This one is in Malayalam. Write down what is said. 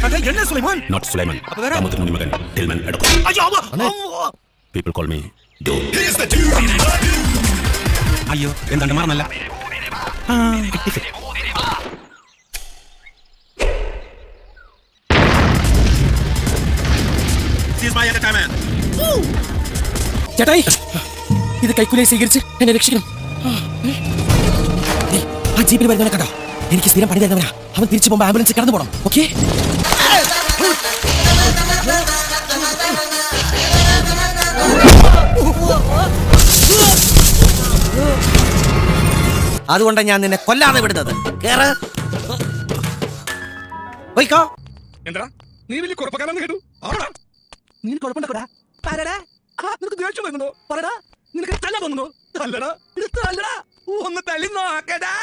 Not Sulaiman. Ramuddin Magan. Tillman Edoko. People call me Joe. അയ്യോ എന്താണ് മറന്നല്ല. ചേട്ടായി ഇത് കൈക്കുലയെ സ്വീകരിച്ച് എന്നെ രക്ഷിക്കണം. ആ ജീപ്പിൽ വരുന്നവനെ കണ്ടോ? എനിക്ക് സ്ഥിരം പണി തരുന്നവനാ. അവൻ തിരിച്ചു പോകുമ്പോൾ ആംബുലൻസ് കടന്നു പോകണം. ഓക്കെ അതുകൊണ്ടാണ് ഞാൻ നിന്നെ കൊല്ലാതെ വിടുന്നത്. എന്താ നീ വലിയ കുഴപ്പക്കാരാന്ന് കേട്ടു. നീ കുഴപ്പമുണ്ടാക്കൂടാ. നിനക്ക് ദേഷ്യം വരുന്നുണ്ടോ? പറടാ. നിനക്ക് തല തോന്നുന്നു. തല്ലടാ ഒന്ന് തല്ലി നോക്കടാ.